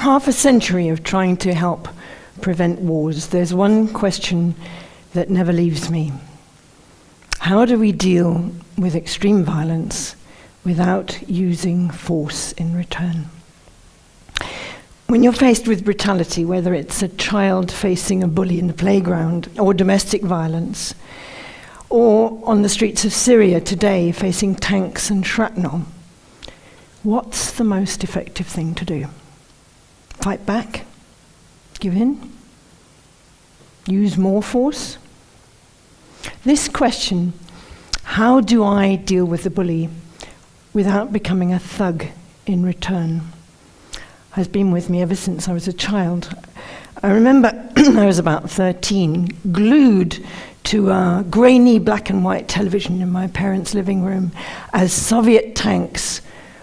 half a century of trying to help prevent wars, there's one question that never leaves me. How do we deal with extreme violence without using force in return? When you're faced with brutality, whether it's a child facing a bully in the playground, or domestic violence, or on the streets of Syria today facing tanks and shrapnel, what's the most effective thing to do? Fight back? Give in? Use more force? This question, how do I deal with the bully without becoming a thug in return, has been with me ever since I was a child. I remember I was about 13, glued to a grainy black and white television in my parents' living room as Soviet tanks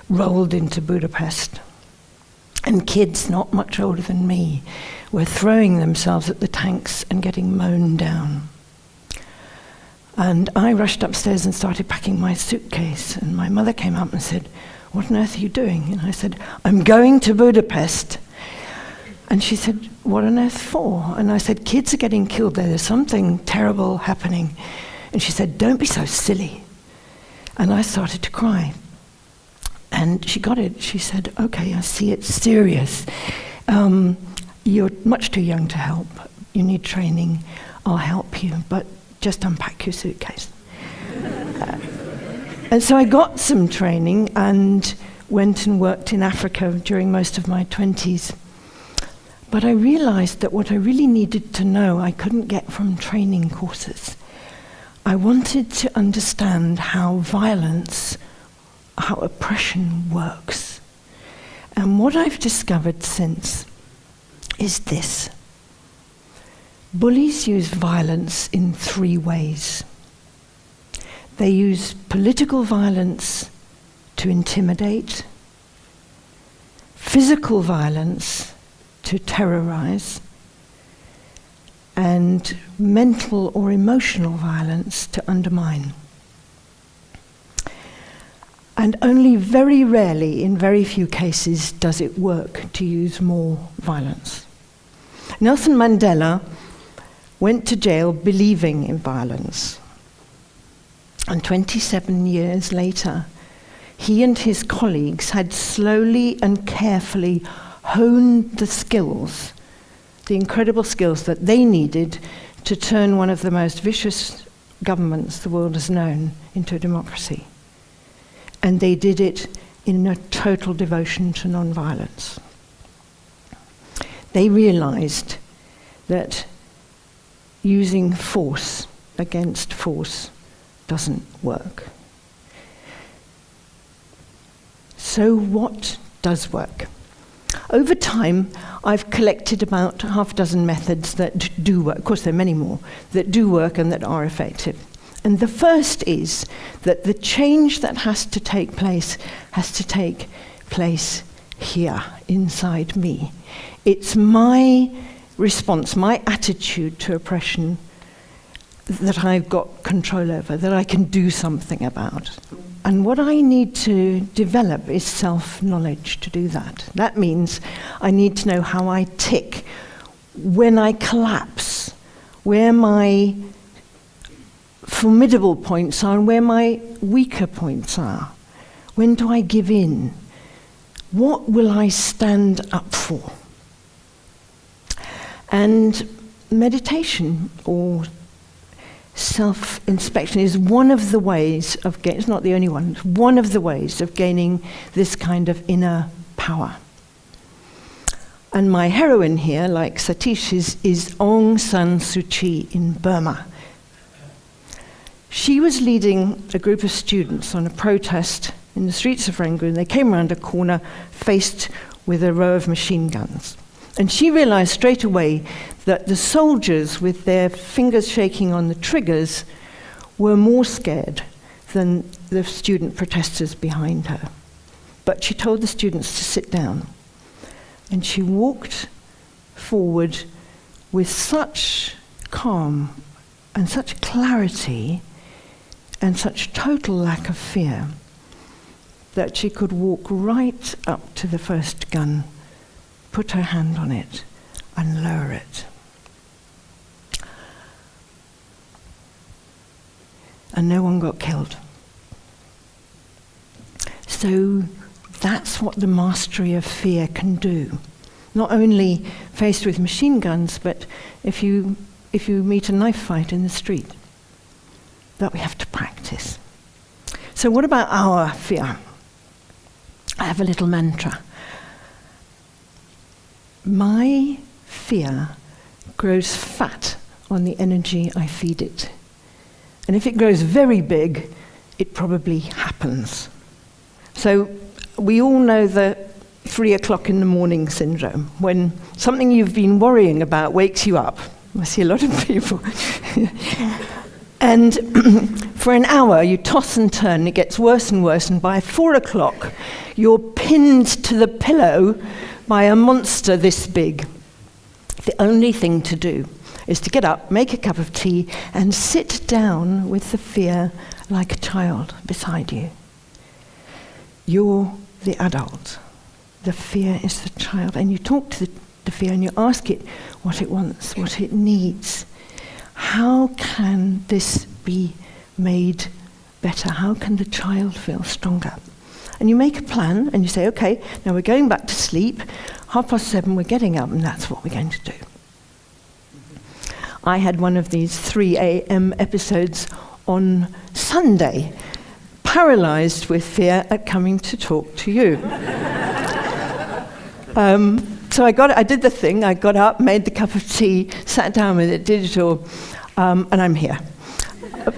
rolled into Budapest. And kids not much older than me were throwing themselves at the tanks and getting mown down. And I rushed upstairs and started packing my suitcase, and my mother came up and said, "What on earth are you doing?" And I said, "I'm going to Budapest." And she said, "What on earth for?" And I said, "Kids are getting killed there. There's something terrible happening." And she said, "Don't be so silly." And I started to cry. And she got it. She said, "Okay, I see it's serious. You're much too young to help. You need training. I'll help you, but just unpack your suitcase." And so I got some training and went and worked in Africa during most of my 20s. But I realized that what I really needed to know I couldn't get from training courses. I wanted to understand how violence, how oppression works. And what I've discovered since is this. Bullies use violence in 3 ways. They use political violence to intimidate, physical violence to terrorize, and mental or emotional violence to undermine. And only very rarely, in very few cases, does it work to use more violence. Nelson Mandela went to jail believing in violence. And 27 years later, he and his colleagues had slowly and carefully honed the skills, the incredible skills that they needed to turn one of the most vicious governments the world has known into a democracy. And they did it in a total devotion to non-violence. They realized that using force against force doesn't work. So what does work? Over time, I've collected about half a dozen methods that do work. Of course, there are many more that do work and that are effective. And the first is that the change that has to take place here, inside me. It's my response, my attitude to oppression that I've got control over, that I can do something about. And what I need to develop is self-knowledge to do that. That means I need to know how I tick, when I collapse, where my formidable points are and where my weaker points are. When do I give in? What will I stand up for? And meditation or self-inspection is one of the ways of gaining, it's not the only one, it's one of the ways of gaining this kind of inner power. And my heroine here, like Satish, is Aung San Suu Kyi in Burma. She was leading a group of students on a protest in the streets of Rangoon. They came around a corner faced with a row of machine guns. And she realized straight away that the soldiers, with their fingers shaking on the triggers, were more scared than the student protesters behind her. But she told the students to sit down. And she walked forward with such calm and such clarity and such total lack of fear that she could walk right up to the first gun put her hand on it and lower it. And no one got killed. So that's what the mastery of fear can do. Not only faced with machine guns, but if you meet a knife fight in the street, that we have to practice. So what about our fear? I have a little mantra. My fear grows fat on the energy I feed it. And if it grows very big, it probably happens. So we all know the 3 o'clock in the morning syndrome, when something you've been worrying about wakes you up. I see a lot of people. And for an hour, you toss and turn, and it gets worse and worse, and by 4 o'clock, you're pinned to the pillow by a monster this big. The only thing to do is to get up, make a cup of tea, and sit down with the fear like a child beside you. You're the adult. The fear is the child. And you talk to the fear and you ask it what it wants, what it needs. How can this be made better? How can the child feel stronger? And you make a plan and you say, okay, now we're going back to sleep. 7:30, we're getting up, and that's what we're going to do. I had one of these 3 a.m. episodes on Sunday, paralyzed with fear at coming to talk to you. So I did the thing, I got up, made the cup of tea, sat down with it, did it all, and I'm here.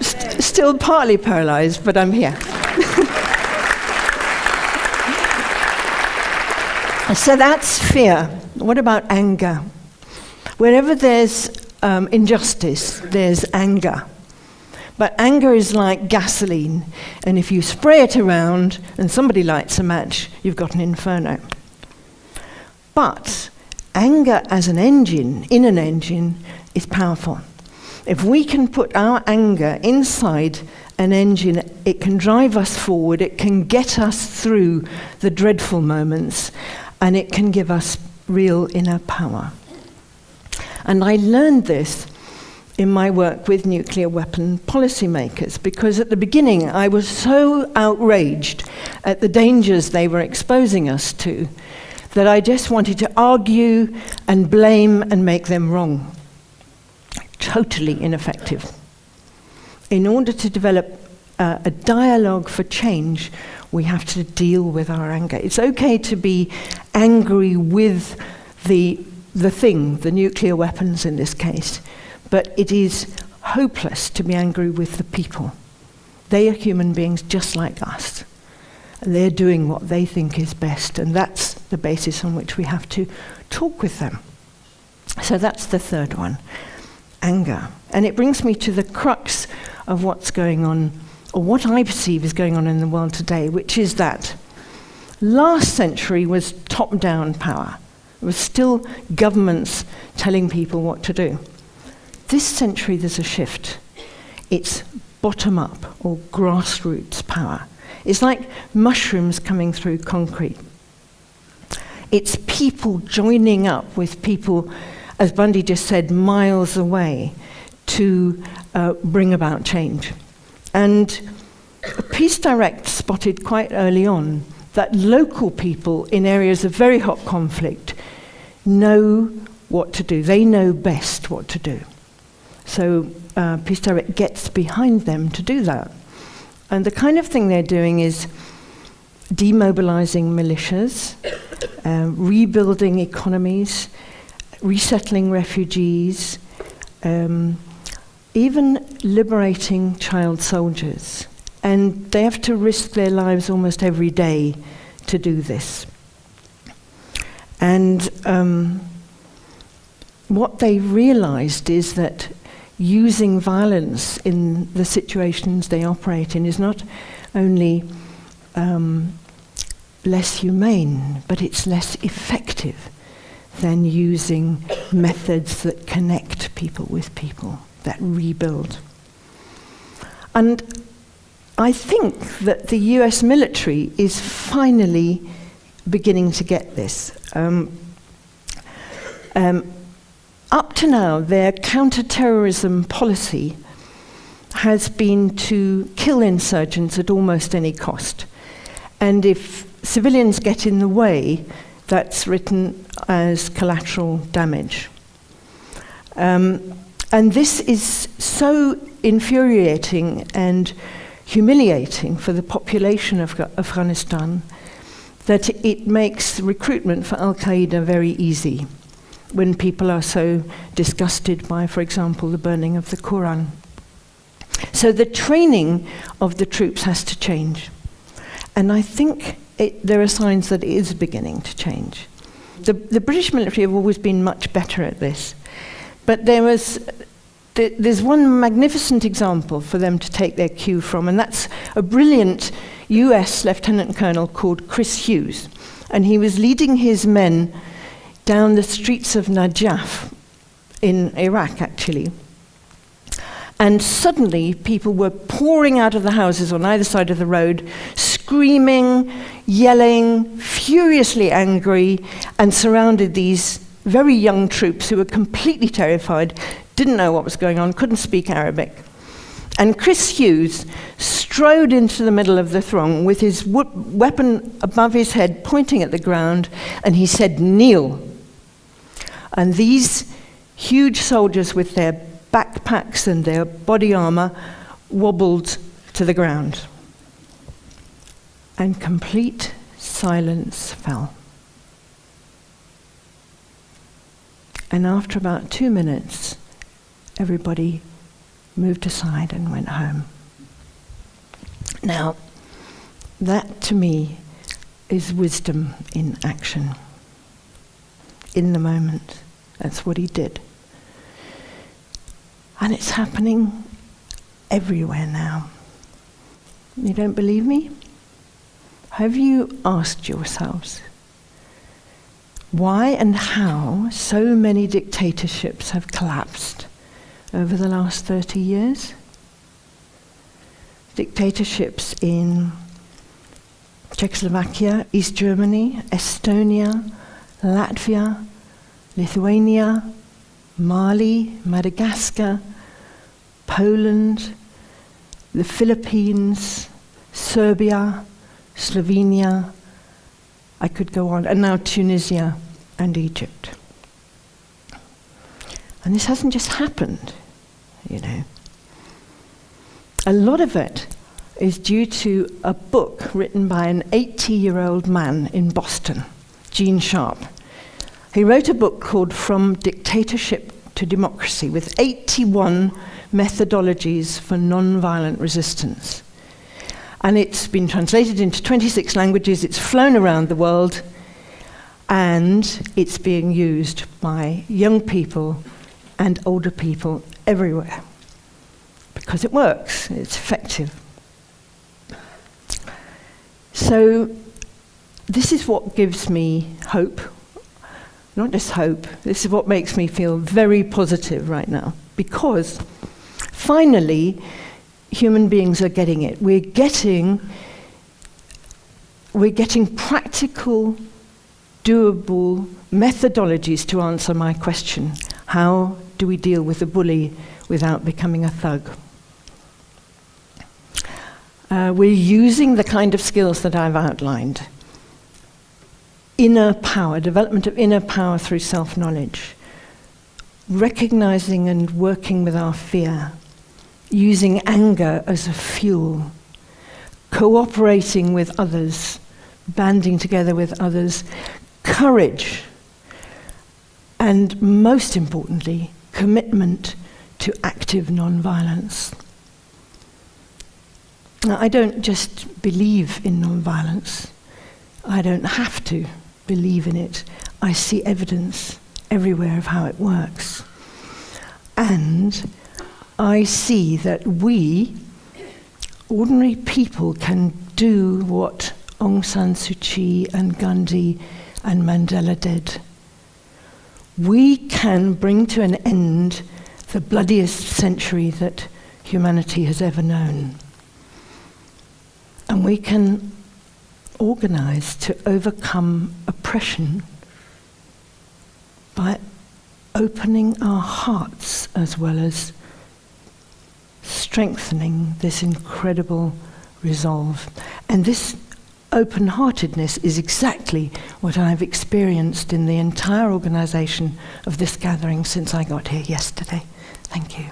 Still partly paralyzed, but I'm here. So that's fear. What about anger? Wherever there's injustice, there's anger. But anger is like gasoline, and if you spray it around and somebody lights a match, you've got an inferno. But anger as an engine, in an engine, is powerful. If we can put our anger inside an engine, it can drive us forward, it can get us through the dreadful moments, and it can give us real inner power. And I learned this in my work with nuclear weapon policymakers, because at the beginning I was so outraged at the dangers they were exposing us to that I just wanted to argue and blame and make them wrong. Totally ineffective. In order to develop a dialogue for change, we have to deal with our anger. It's okay to be angry with the thing, the nuclear weapons in this case, but it is hopeless to be angry with the people. They are human beings just like us. They're doing what they think is best, and that's the basis on which we have to talk with them. So that's the third one, anger. And it brings me to the crux of what's going on, or what I perceive is going on in the world today, which is that last century was top-down power. It was still governments telling people what to do. This century there's a shift. It's bottom-up or grassroots power. It's like mushrooms coming through concrete. It's people joining up with people, as Bundy just said, miles away to bring about change. And Peace Direct spotted quite early on that local people in areas of very hot conflict know what to do. They know best what to do. So Peace Direct gets behind them to do that. And the kind of thing they're doing is demobilizing militias, rebuilding economies, resettling refugees, even liberating child soldiers. And they have to risk their lives almost every day to do this. And what they realized is that using violence in the situations they operate in is not only less humane, but it's less effective than using methods that connect people with people, that rebuild. And I think that the US military is finally beginning to get this. Up to now, their counter-terrorism policy has been to kill insurgents at almost any cost. And if civilians get in the way, that's written as collateral damage. And this is so infuriating and humiliating for the population of Afghanistan that it makes recruitment for Al-Qaeda very easy when people are so disgusted by, for example, the burning of the Quran. So the training of the troops has to change. And I think there are signs that it is beginning to change. The British military have always been much better at this. But there's one magnificent example for them to take their cue from, and that's a brilliant US Lieutenant Colonel called Chris Hughes. And he was leading his men down the streets of Najaf in Iraq, actually. And suddenly, people were pouring out of the houses on either side of the road, screaming, yelling, furiously angry, and surrounded these very young troops who were completely terrified, didn't know what was going on, couldn't speak Arabic. And Chris Hughes strode into the middle of the throng with his weapon above his head, pointing at the ground, and he said, "Kneel." And these huge soldiers with their backpacks and their body armor wobbled to the ground. And complete silence fell. And after about 2 minutes, everybody moved aside and went home. Now, that to me is wisdom in action. In the moment, that's what he did. And it's happening everywhere now. You don't believe me? Have you asked yourselves why and how so many dictatorships have collapsed over the last 30 years? Dictatorships in Czechoslovakia, East Germany, Estonia, Latvia, Lithuania, Mali, Madagascar, Poland, the Philippines, Serbia, Slovenia, I could go on, and now Tunisia and Egypt. And this hasn't just happened, you know. A lot of it is due to a book written by an 80-year-old man in Boston, Gene Sharp. He wrote a book called From Dictatorship to Democracy, with 81 methodologies for non-violent resistance. And it's been translated into 26 languages, it's flown around the world, and it's being used by young people and older people everywhere. Because it works, it's effective. So this is what gives me hope. Not just hope, this is what makes me feel very positive right now. Because finally, human beings are getting it. We're getting practical, doable methodologies to answer my question. How do we deal with a bully without becoming a thug? We're using the kind of skills that I've outlined. Inner power, development of inner power through self-knowledge. Recognizing and working with our fear. Using anger as a fuel. Cooperating with others. Banding together with others. Courage. And most importantly, commitment to active non-violence. Now, I don't just believe in non-violence. I don't have to believe in it. I see evidence everywhere of how it works. And I see that we, ordinary people, can do what Aung San Suu Kyi and Gandhi and Mandela did. We can bring to an end the bloodiest century that humanity has ever known. And we can organize to overcome oppression by opening our hearts as well as strengthening this incredible resolve. And this open-heartedness is exactly what I've experienced in the entire organisation of this gathering since I got here yesterday. Thank you.